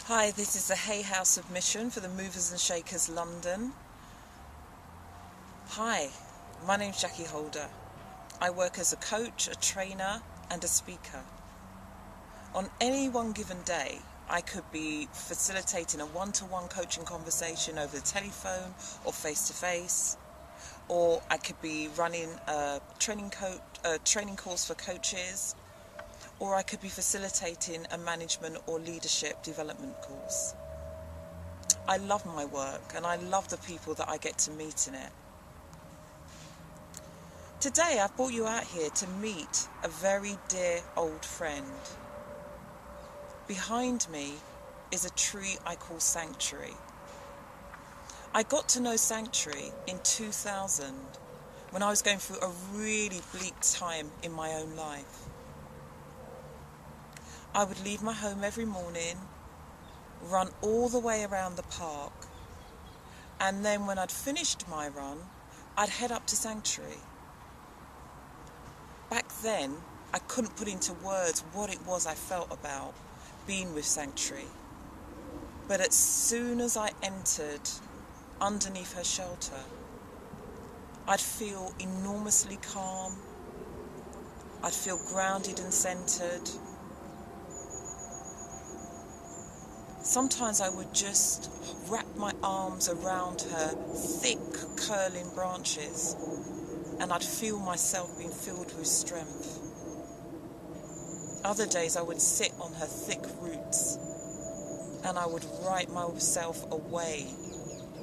Hi, this is the Hay House submission for the Movers and Shakers London. Hi, my name's Jackee Holder. I work as a coach, a trainer and a speaker. On any one given day, I could be facilitating a one-to-one coaching conversation over the telephone or face-to-face, or I could be running a training course for coaches, or I could be facilitating a management or leadership development course. I love my work and I love the people that I get to meet in it. Today I've brought you out here to meet a very dear old friend. Behind me is a tree I call Sanctuary. I got to know Sanctuary in 2000 when I was going through a really bleak time in my own life. I would leave my home every morning, run all the way around the park, and then when I'd finished my run, I'd head up to Sanctuary. Back then, I couldn't put into words what it was I felt about being with Sanctuary. But as soon as I entered underneath her shelter, I'd feel enormously calm. I'd feel grounded and centered. Sometimes I would just wrap my arms around her thick, curling branches, and I'd feel myself being filled with strength. Other days I would sit on her thick roots, and I would write myself away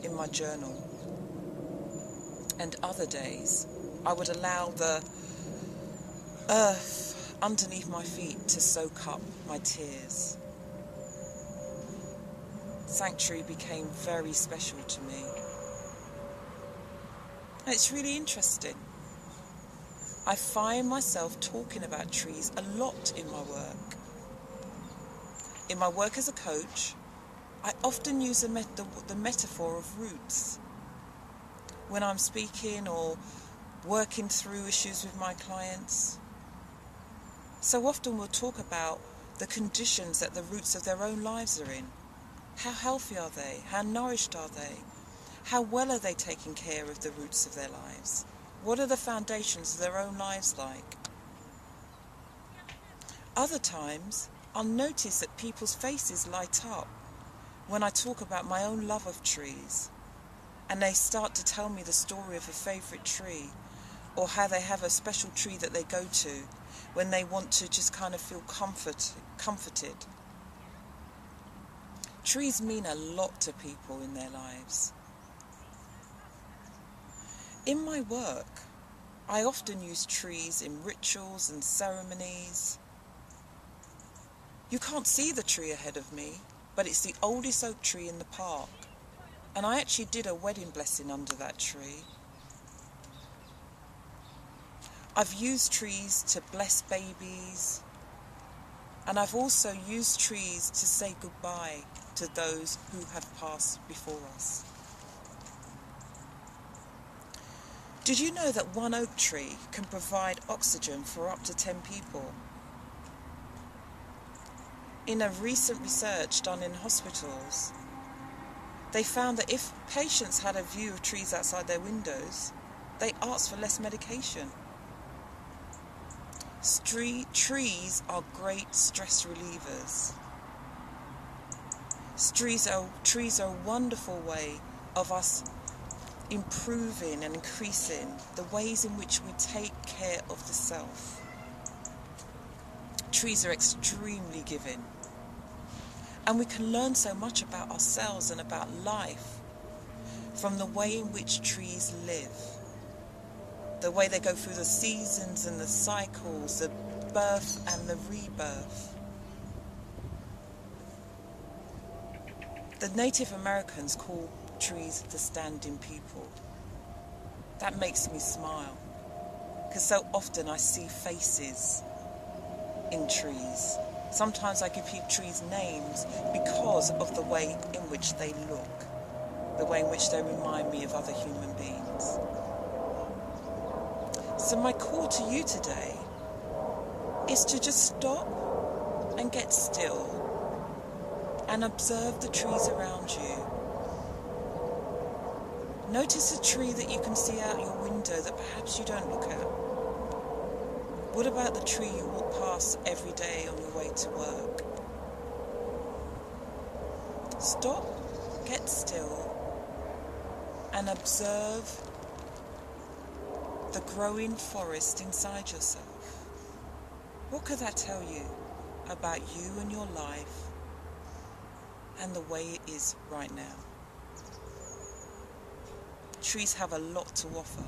in my journal. And other days I would allow the earth underneath my feet to soak up my tears. Sanctuary became very special to me. And it's really interesting. I find myself talking about trees a lot in my work. In my work as a coach, I often use the metaphor of roots. When I'm speaking or working through issues with my clients. So often we'll talk about the conditions that the roots of their own lives are in. How healthy are they? How nourished are they? How well are they taking care of the roots of their lives? What are the foundations of their own lives like? Other times, I'll notice that people's faces light up when I talk about my own love of trees, and they start to tell me the story of a favourite tree, or how they have a special tree that they go to when they want to just kind of feel comforted. Trees mean a lot to people in their lives. In my work, I often use trees in rituals and ceremonies. You can't see the tree ahead of me, but it's the oldest oak tree in the park. And I actually did a wedding blessing under that tree. I've used trees to bless babies. And I've also used trees to say goodbye to those who have passed before us. Did you know that one oak tree can provide oxygen for up to 10 people? In a recent research done in hospitals, they found that if patients had a view of trees outside their windows, they asked for less medication. Trees are great stress relievers. Trees are a wonderful way of us improving and increasing the ways in which we take care of the self. Trees are extremely giving. And we can learn so much about ourselves and about life from the way in which trees live. The way they go through the seasons and the cycles, the birth and the rebirth. The Native Americans call trees the standing people. That makes me smile, because so often I see faces in trees. Sometimes I give trees names because of the way in which they look, the way in which they remind me of other human beings. So my call to you today is to just stop and get still and observe the trees around you. Notice a tree that you can see out your window that perhaps you don't look at. What about the tree you walk past every day on your way to work? Stop, get still, and observe the growing forest inside yourself. What could that tell you about you and your life and the way it is right now? Trees have a lot to offer.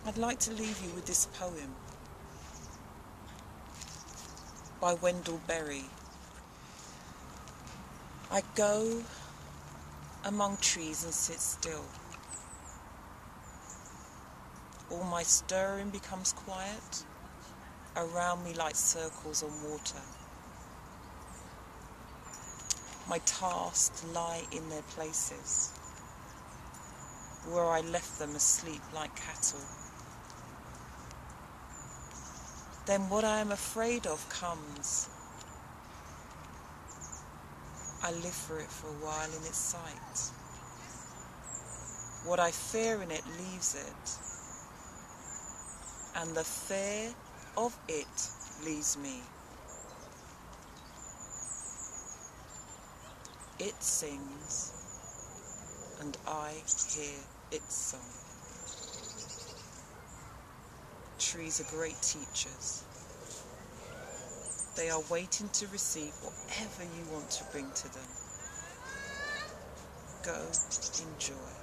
I'd like to leave you with this poem by Wendell Berry. I go among trees and sit still. All my stirring becomes quiet. Around me like circles on water. My tasks lie in their places, where I left them asleep like cattle. Then what I am afraid of comes. I live for it for a while in its sight. What I fear in it leaves it, and the fear of it leaves me. It sings, and I hear its song. Trees are great teachers. They are waiting to receive whatever you want to bring to them. Go, enjoy.